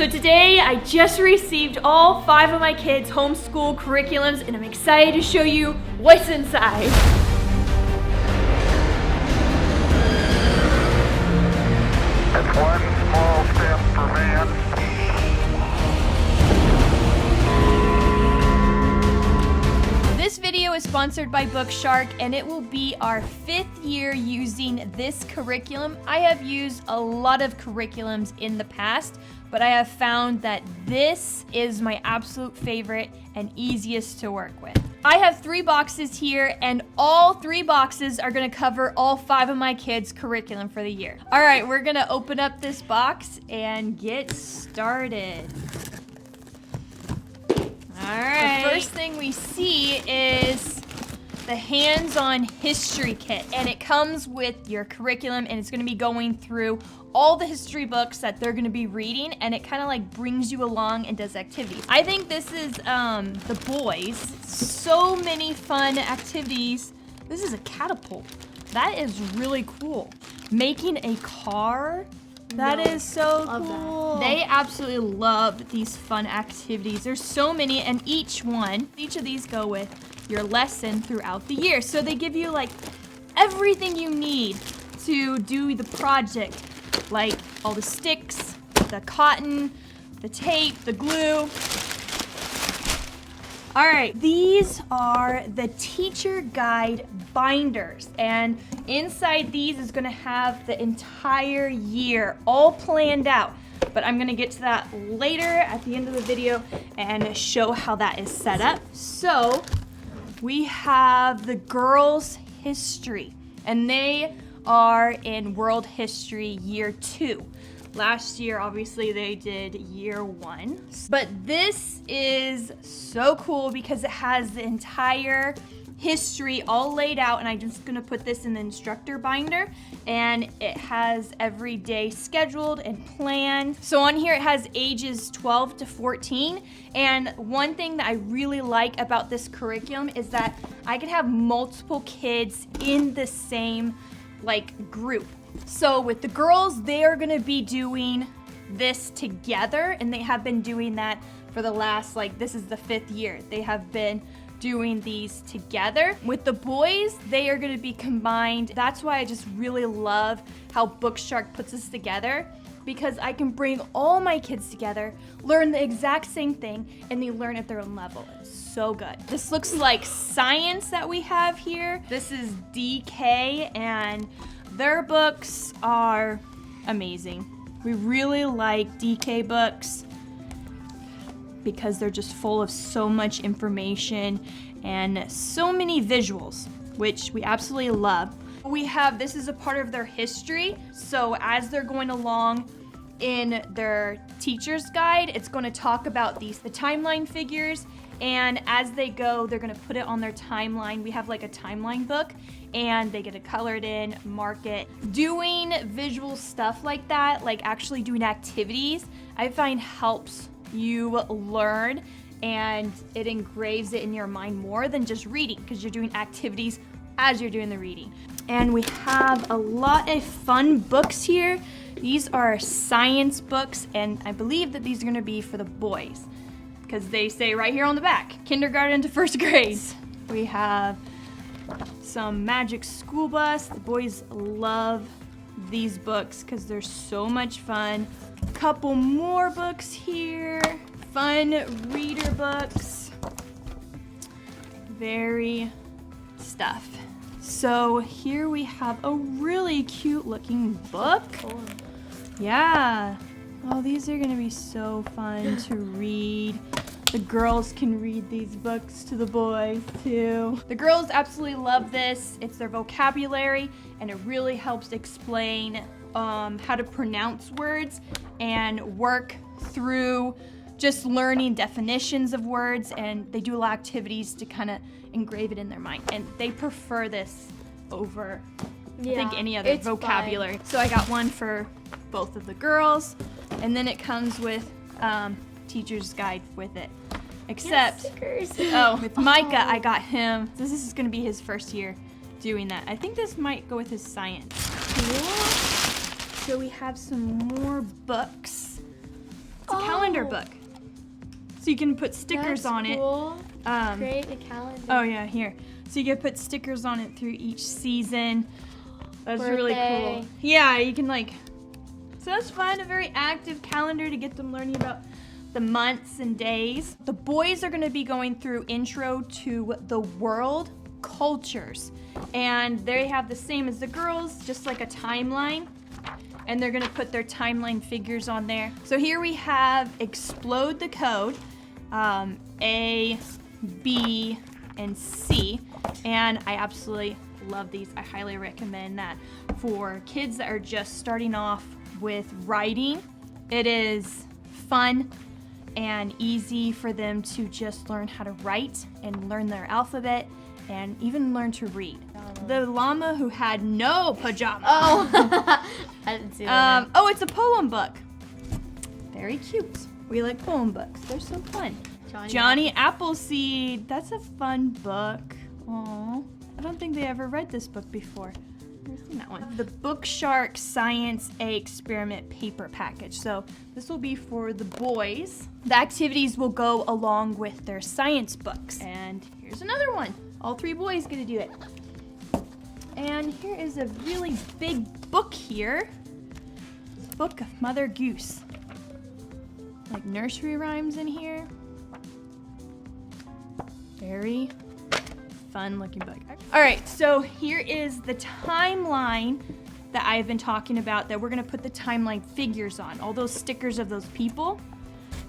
So today I just received all 5 of my kids' homeschool curriculums and I'm excited to show you what's inside. It's one small step for man. This video is sponsored by BookShark and it will be our 5th year using this curriculum. I have used a lot of curriculums in the past, but I have found that this is my absolute favorite and easiest to work with. I have 3 boxes here and all 3 boxes are gonna cover all 5 of my kids' curriculum for the year. All right, we're gonna open up this box and get started. All right. The first thing we see is the hands-on history kit, and it comes with your curriculum, and it's going to be going through all the history books that they're going to be reading, and it kind of like brings you along and does activities. I think this is the boys. So many fun activities. This is a catapult. That is really cool. Making a car. That is so cool. They absolutely love these fun activities. There's so many, and each of these go with your lesson throughout the year. So they give you like everything you need to do the project, like all the sticks, the cotton, the tape, the glue. All right, these are the teacher guide binders, and inside these is gonna have the entire year all planned out, but I'm gonna get to that later at the end of the video and show how that is set up. So we have the girls' history, and they are in World History Year 2. Last year, obviously, they did Year 1. But this is so cool because it has the entire history all laid out, and I'm just gonna put this in the instructor binder, and it has every day scheduled and planned. So on here it has ages 12 to 14, and one thing that I really like about this curriculum is that I can have multiple kids in the same group. So with the girls, they are gonna be doing this together, and they have been doing that for the last, this is the 5th year. They have been doing these together. With the boys, they are gonna be combined. That's why I just really love how BookShark puts this together, because I can bring all my kids together, learn the exact same thing, and they learn at their own level. It's so good. This looks like science that we have here. This is DK, and their books are amazing. We really like DK books because they're just full of so much information and so many visuals, which we absolutely love. This is a part of their history, so as they're going along in their teacher's guide, it's going to talk about the timeline figures, and as they go, they're going to put it on their timeline. We have a timeline book, and they get to color it in, mark it. Doing visual stuff like that, actually doing activities, I find helps you learn, and it engraves it in your mind more than just reading, because you're doing activities as you're doing the reading. And we have a lot of fun books here. These are science books, and I believe that these are going to be for the boys, because they say right here on the back, kindergarten to 1st grade. We have some Magic School Bus. The boys love these books because they're so much fun. A couple more books here. Fun reader books. Very stuff. So here we have a really cute looking book. Yeah. Oh, these are gonna be so fun to read. The girls can read these books to the boys too. The girls absolutely love this. It's their vocabulary, and it really helps explain how to pronounce words and work through just learning definitions of words, and they do a lot of activities to kind of engrave it in their mind, and they prefer this over I think any other vocabulary. Fun. So I got one for both of the girls, and then it comes with teacher's guide with it. Except, with Micah, I got him. This is going to be his 1st year doing that. I think this might go with his science. Cool. So we have some more books. It's a calendar book. So you can put stickers on it. Create a calendar. Oh yeah, here. So you can put stickers on it through each season. That's really cool. Yeah, you can like, so that's fun, a very active calendar to get them learning about the months and days. The boys are gonna be going through Intro to the World Cultures. And they have the same as the girls, just like a timeline. And they're gonna put their timeline figures on there. So here we have Explode the Code, A, B, and C. And I absolutely love these. I highly recommend that for kids that are just starting off with writing. It is fun and easy for them to just learn how to write and learn their alphabet and even learn to read. The llama who had no pajamas. Oh, I didn't see that. Oh, it's a poem book. Very cute. We like poem books. They're so fun. Johnny Appleseed. That's a fun book. Aww. I don't think they ever read this book before. Never seen that one. The BookShark Science A Experiment paper package. So this will be for the boys. The activities will go along with their science books. And here's another one. All 3 boys get to do it. And here is a really big book here. Book of Mother Goose. Like nursery rhymes in here. Very fun looking book. All right, so here is the timeline that I've been talking about that we're gonna put the timeline figures on, all those stickers of those people.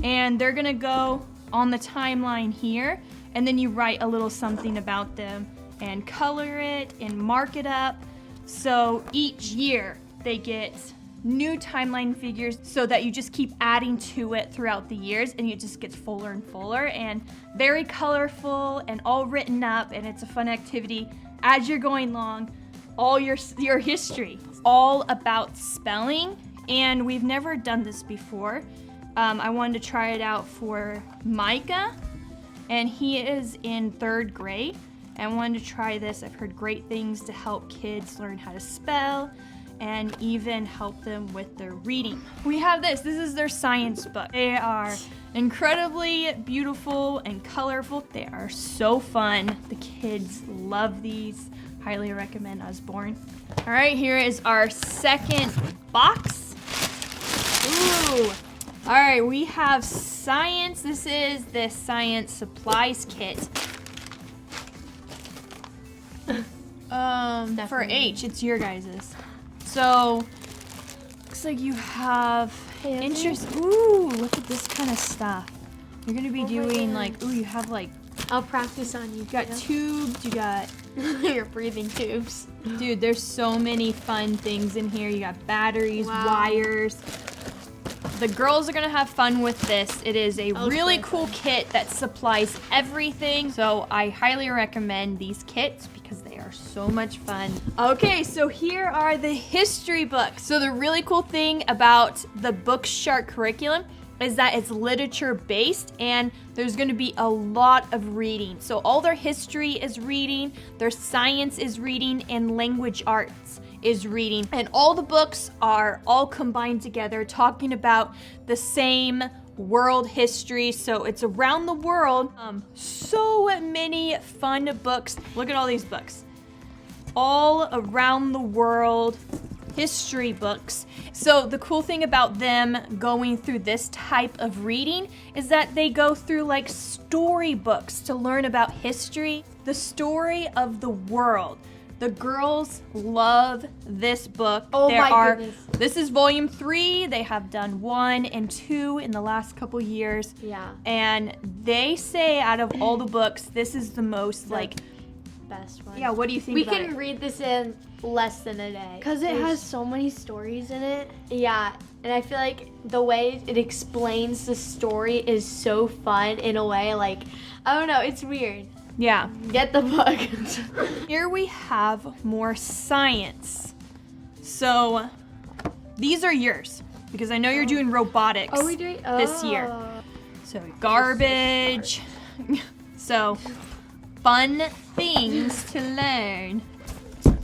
And they're gonna go on the timeline here, and then you write a little something about them and color it and mark it up. So each year they get new timeline figures so that you just keep adding to it throughout the years, and it just gets fuller and fuller and very colorful and all written up, and it's a fun activity as you're going along. All your history. It's all about spelling, and we've never done this before. I wanted to try it out for Micah, and he is in 3rd grade. I wanted to try this. I've heard great things to help kids learn how to spell and even help them with their reading. We have this. This is their science book. They are incredibly beautiful and colorful. They are so fun. The kids love these. Highly recommend Osborne. All right, here is our second box. Ooh. All right, we have science. This is the science supplies kit. For H, it's your guys's. So, looks like you have interest. Ooh, look at this kind of stuff. You're gonna be doing like, ooh, you have like. I'll practice on you. You got tubes, you got. Your breathing tubes. Dude, there's so many fun things in here. You got batteries, wires. The girls are gonna have fun with this. It is a really cool kit that supplies everything. So I highly recommend these kits because they are so much fun. Okay, so here are the history books. So the really cool thing about the BookShark curriculum is that it's literature based, and there's gonna be a lot of reading. So all their history is reading, their science is reading, and language arts is reading. And all the books are all combined together talking about the same world history. So it's around the world. So many fun books. Look at all these books. All around the world history books. So the cool thing about them going through this type of reading is that they go through like storybooks to learn about history, the story of the world. The girls love this book. Oh my goodness. This is volume 3. They have done 1 and 2 in the last couple years. Yeah. And they say out of all the books, this is the most best one. Yeah, what do you think we about can read this in less than a day. Because it has so many stories in it. Yeah, and I feel like the way it explains the story is so fun in a way, like, I don't know, it's weird. Yeah. Get the book. Here we have more science. So these are yours because I know you're doing robotics this year. So garbage. So fun things to learn.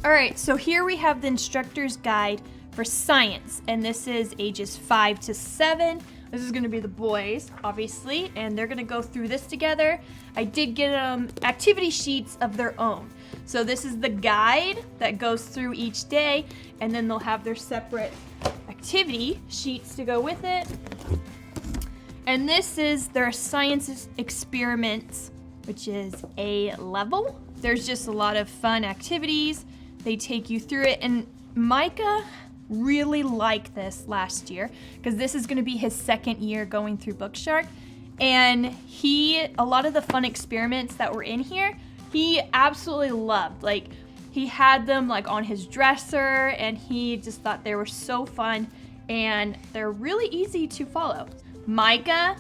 All right, so here we have the instructor's guide for science, and this is ages 5 to 7. This is gonna be the boys, obviously, and they're gonna go through this together. I did get them activity sheets of their own. So this is the guide that goes through each day, and then they'll have their separate activity sheets to go with it. And this is their science experiments, which is A level. There's just a lot of fun activities. They take you through it, and Micah really liked this last year because this is going to be his second year going through BookShark, and a lot of the fun experiments that were in here, he absolutely loved. Like, he had them like on his dresser, and he just thought they were so fun, and they're really easy to follow. Micah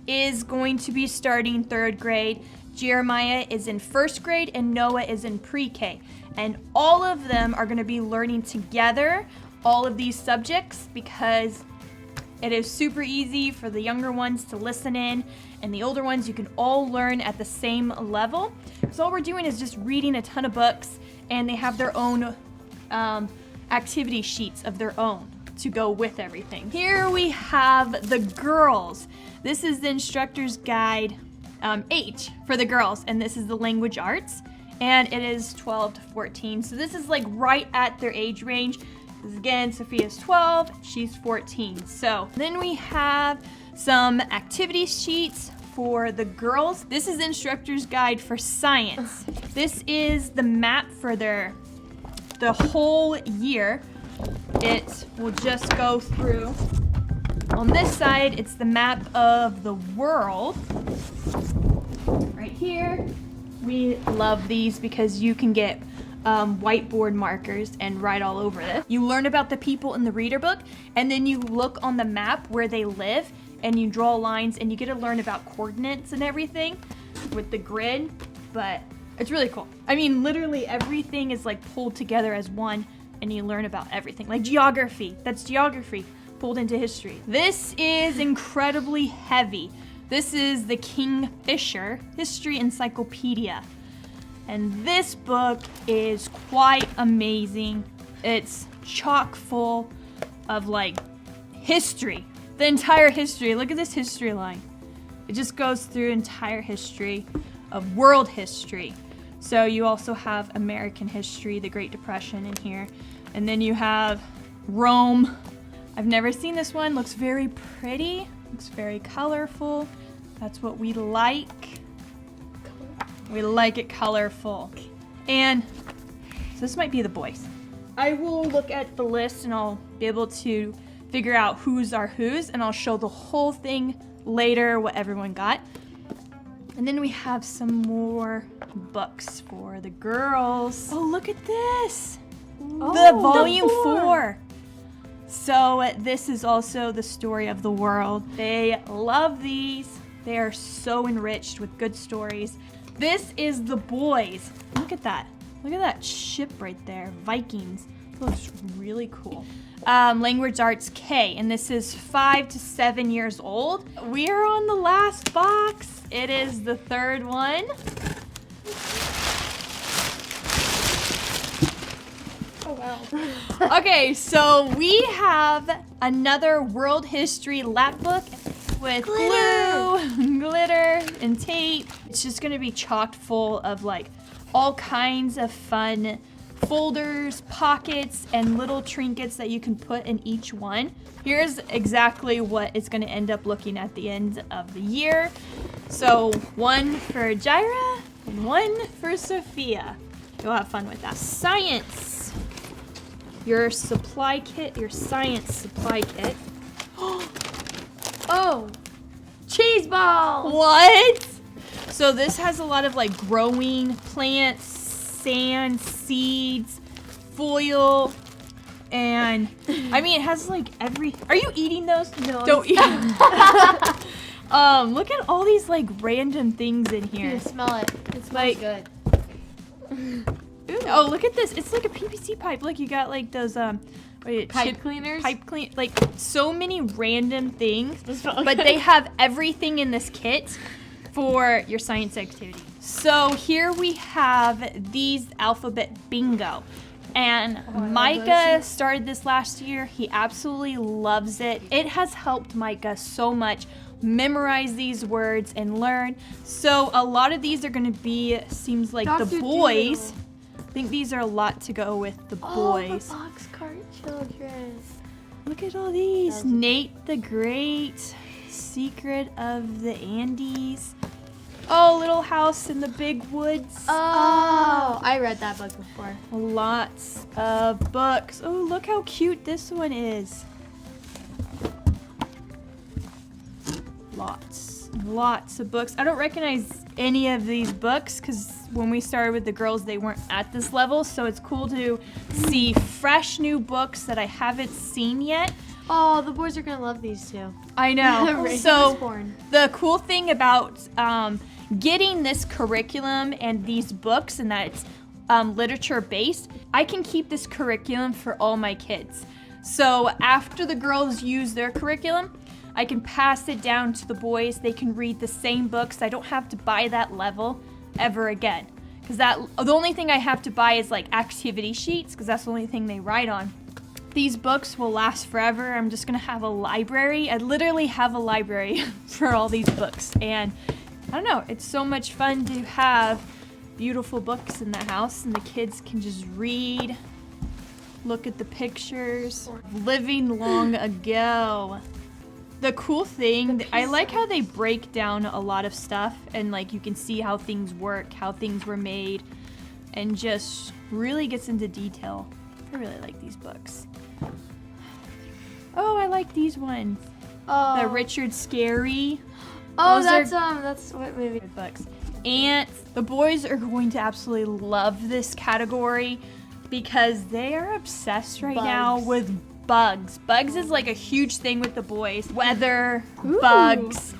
is going to be starting 3rd grade. Jeremiah is in 1st grade, and Noah is in pre-K. And all of them are going to be learning together all of these subjects because it is super easy for the younger ones to listen in, and the older ones, you can all learn at the same level. So all we're doing is just reading a ton of books, and they have their own activity sheets of their own to go with everything. Here we have the girls. This is the instructor's guide H for the girls, and this is the language arts, and it is 12 to 14. So this is like right at their age range. Because again, Sophia's 12, she's 14. So then we have some activity sheets for the girls. This is the instructor's guide for science. This is the map for the whole year. It will just go through. On this side, it's the map of the world. Right here. We love these because you can get whiteboard markers and write all over this. You learn about the people in the reader book, and then you look on the map where they live, and you draw lines, and you get to learn about coordinates and everything with the grid, but it's really cool. I mean, literally everything is like pulled together as one, and you learn about everything. Like geography, that's geography pulled into history. This is incredibly heavy. This is the Kingfisher History Encyclopedia. And this book is quite amazing. It's chock full of like history, the entire history. Look at this history line. It just goes through entire history of world history. So you also have American history, the Great Depression in here. And then you have Rome. I've never seen this one. Looks very pretty, looks very colorful. That's what we like. We like it colorful. And so this might be the boys. I will look at the list and I'll be able to figure out who's are who's, and I'll show the whole thing later, what everyone got. And then we have some more books for the girls. Oh, look at this. The volume 4. So this is also the story of the world. They love these. They are so enriched with good stories. This is the boys. Look at that. Look at that ship right there. Vikings. Looks really cool. Language Arts K, and this is 5 to 7 years old. We are on the last box. It is the 3rd one. Oh, wow. Okay, so we have another world history lap book with glue, glitter, and tape. It's just gonna be chocked full of like all kinds of fun folders, pockets, and little trinkets that you can put in each one. Here's exactly what it's gonna end up looking at the end of the year. So one for Jirah, and one for Sophia. You'll have fun with that. Science. Your supply kit, your science supply kit. Oh, cheese balls. What? So this has a lot of like growing plants, sand, seeds, foil, and I mean it has like every. Are you eating those? No. Don't eat. Look at all these like random things in here. You smell it. It smells Like- good. Ooh, oh, look at this. It's like a PVC pipe. Look, you got like those Pipe cleaners? Pipe clean, like so many random things. Does it smell But good? they have everything in this kit for your science activity. So here we have these alphabet bingo. And Micah started this last year. He absolutely loves it. It has helped Micah so much memorize these words and learn. So a lot of these are going to be, seems like Dr. the boys. Doodle. I think these are a lot to go with the Oh, boys. the boxcar children. Look at all these. Nate the Great, Secret of the Andes. Oh, Little House in the Big Woods. Oh, I read that book before. Lots of books. Oh, look how cute this one is. Lots of books. I don't recognize any of these books because when we started with the girls, they weren't at this level. So it's cool to see fresh new books that I haven't seen yet. Oh, the boys are gonna love these two. I know. Racing So is born. the cool thing about getting this curriculum and these books and that it's literature based, I can keep this curriculum for all my kids. So after the girls use their curriculum, I can pass it down to the boys. They can read the same books. I don't have to buy that level ever again. Because the only thing I have to buy is like activity sheets, because that's the only thing they write on. These books will last forever. I'm just gonna have a library. I literally have a library for all these books. And I don't know, it's so much fun to have beautiful books in the house and the kids can just read, look at the pictures, living long ago. The cool thing, I like how they break down a lot of stuff and like you can see how things work, how things were made, and just really gets into detail. I really like these books. Oh, I like these ones. Oh, The Richard Scarry. oh, those that's what movie? Books. Ants. The boys are going to absolutely love this category because they are obsessed right now Bugs. with bugs. Bugs is like a huge thing with the boys. Weather, bugs.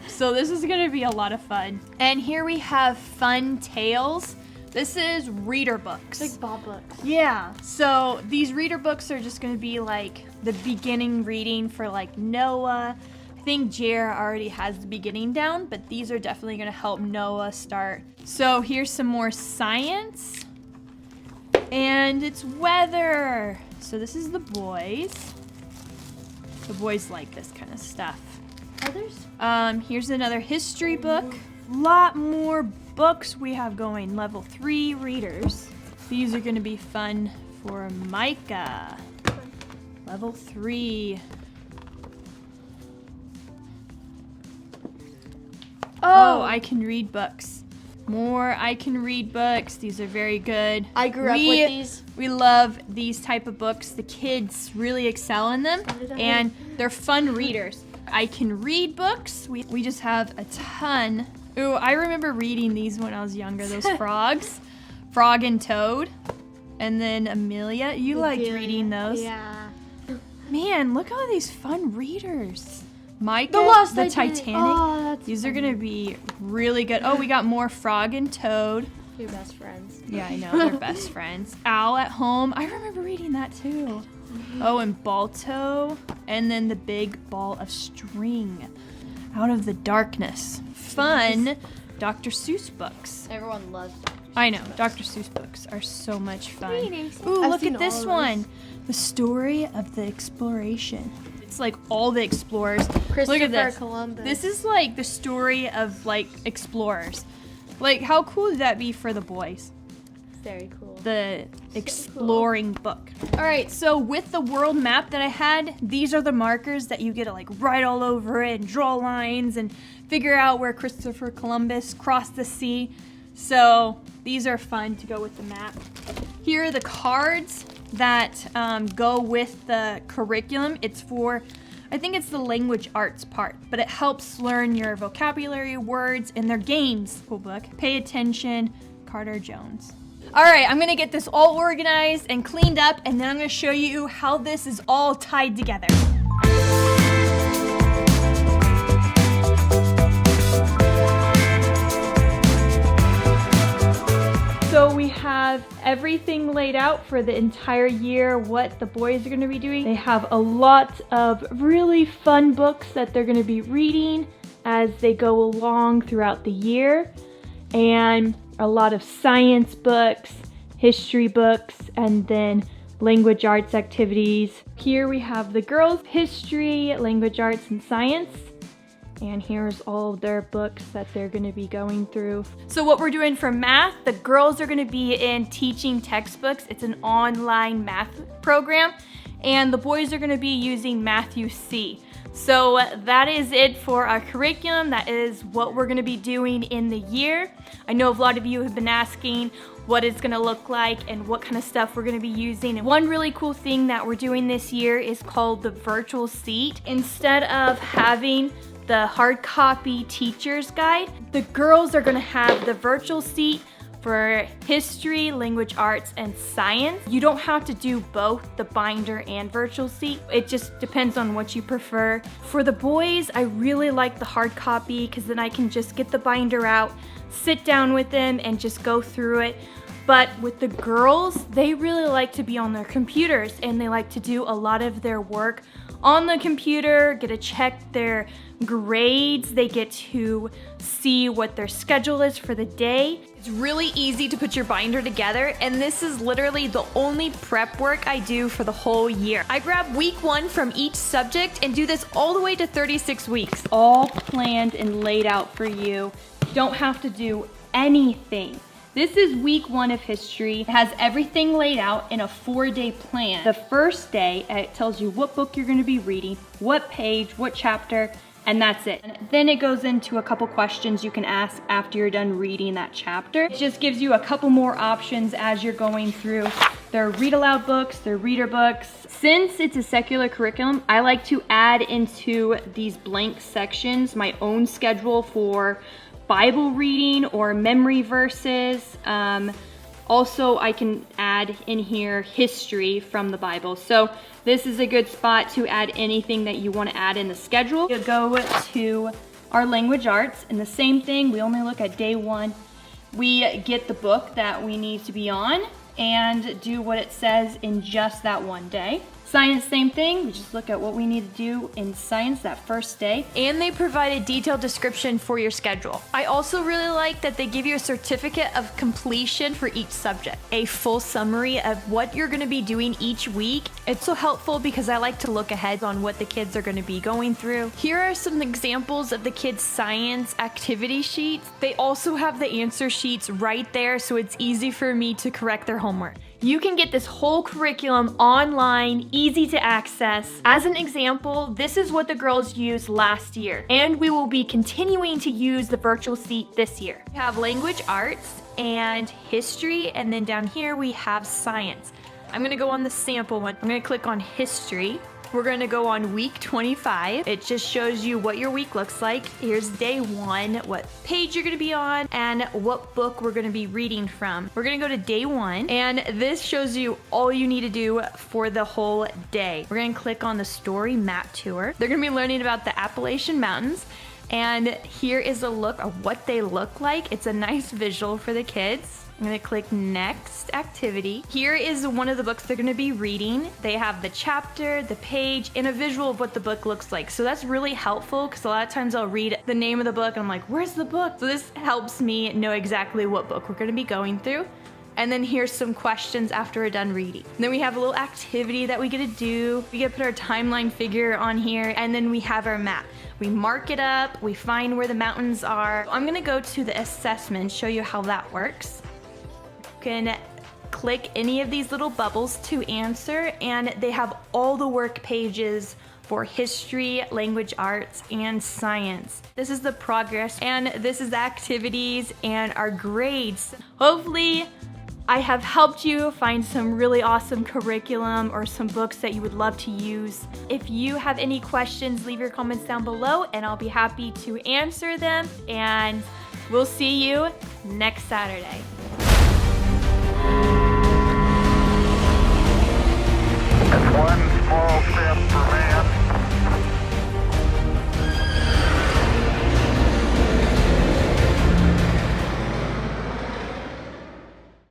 So this is gonna be a lot of fun. And here we have Fun Tales. This is reader books. It's like Bob books. Yeah, so these reader books are just gonna be like the beginning reading for like Noah. I think Jirah already has the beginning down, but these are definitely gonna help Noah start. So here's some more science. And it's weather. So this is the boys. The boys like this kind of stuff. Others? Here's another history book. Lot more books we have going. Level 3 readers. These are gonna be fun for Micah. Level 3. Oh, I can read books. More I can read books. These are very good. I grew up with these. We love these type of books. The kids really excel in them and they're fun readers. I can read books. We just have a ton. Ooh, I remember reading these when I was younger, those frogs. Frog and Toad. And then Amelia. You liked reading those. Yeah. Man, look at all these fun readers. Micah, The Lost the Titanic. Titanic. Oh, that's These are gonna be really good. Oh, we got more Frog and Toad. your best friends. Yeah, I know, they're best friends. Owl at Home. I remember reading that too. Oh, and Balto. And then the Big Ball of String. Out of the Darkness. Fun Dr. Seuss books. Everyone loves Dr. I know, Dr. Seuss books are so much fun. Ooh, Ooh, I've look seen at this all of one. those. The Story of the Exploration. It's like all the explorers. Look Christopher at this. Columbus. This is like the story of like explorers. Like how cool would that be for the boys? very cool. The exploring book. All right, so with the world map that I had, these are the markers that you get to like write all over it and draw lines and figure out where Christopher Columbus crossed the sea. So these are fun to go with the map. Here are the cards that go with the curriculum. It's for, I think it's the language arts part, but it helps learn your vocabulary, words, and their games. Cool book. Pay attention, Carter Jones. All right, I'm gonna get this all organized and cleaned up, and then I'm gonna show you how this is all tied together. So we have everything laid out for the entire year, what the boys are gonna be doing. They have a lot of really fun books that they're gonna be reading as they go along throughout the year, and a lot of science books history books, and then language arts activities. Here we have the girls' history, language arts, and science. And here's all of their books that they're gonna be going through. So what we're doing for math, the girls are gonna be in teaching textbooks. It's an online math program. And the boys are gonna be using Matthew C. So that is it for our curriculum. That is what we're gonna be doing in the year. I know a lot of you have been asking what it's gonna look like and what kind of stuff we're gonna be using. And one really cool thing that we're doing this year is called the virtual seat. Instead of having the hard copy teacher's guide, the girls are gonna have the virtual seat for history, language arts, and science. You don't have to do both the binder and virtual seat. It just depends on what you prefer. For the boys, I really like the hard copy because then I can just get the binder out, sit down with them, and just go through it. But with the girls, they really like to be on their computers and they like to do a lot of their work on the computer, get to check their grades, they get to see what their schedule is for the day. It's really easy to put your binder together, and this is literally the only prep work I do for the whole year. I grab week 1 from each subject and do this all the way to 36 weeks. All planned and laid out for you. You don't have to do anything. This is week 1 of history. It has everything laid out in a 4-day plan. The first day, it tells you what book you're gonna be reading, what page, what chapter, and that's it. And then it goes into a couple questions you can ask after you're done reading that chapter. It just gives you a couple more options as you're going through their read aloud books, their reader books. Since it's a secular curriculum, I like to add into these blank sections my own schedule for Bible reading or memory verses. Also, I can add in here history from the Bible. So this is a good spot to add anything that you want to add in the schedule. You go to our language arts, and the same thing, we only look at day 1. We get the book that we need to be on and do what it says in just that one day. Science, same thing. We just look at what we need to do in science that first day. And they provide a detailed description for your schedule. I also really like that they give you a certificate of completion for each subject, a full summary of what you're going to be doing each week. It's so helpful because I like to look ahead on what the kids are going to be going through. Here are some examples of the kids' science activity sheets. They also have the answer sheets right there, so it's easy for me to correct their homework. You can get this whole curriculum online, easy to access. As an example, this is what the girls used last year, and we will be continuing to use the virtual seat this year. We have language arts and history, and then down here we have science. I'm gonna go on the sample one. I'm gonna click on history. We're gonna go on week 25. It just shows you what your week looks like. Here's day 1, what page you're gonna be on, and what book we're gonna be reading from. We're gonna go to day 1, and this shows you all you need to do for the whole day. We're gonna click on the story map tour. They're gonna be learning about the Appalachian Mountains, and here is a look of what they look like. It's a nice visual for the kids. I'm gonna click next activity. Here is one of the books they're gonna be reading. They have the chapter, the page, and a visual of what the book looks like. So that's really helpful because a lot of times I'll read the name of the book and I'm like, where's the book? So this helps me know exactly what book we're gonna be going through. And then here's some questions after we're done reading. Then we have a little activity that we get to do. We get to put our timeline figure on here, and then we have our map. We mark it up, we find where the mountains are. I'm gonna go to the assessment, show you how that works. You can click any of these little bubbles to answer, and they have all the work pages for history, language arts, and science. This is the progress, and this is the activities and our grades. Hopefully, I have helped you find some really awesome curriculum or some books that you would love to use. If you have any questions, leave your comments down below and I'll be happy to answer them. And we'll see you next Saturday. That's one small step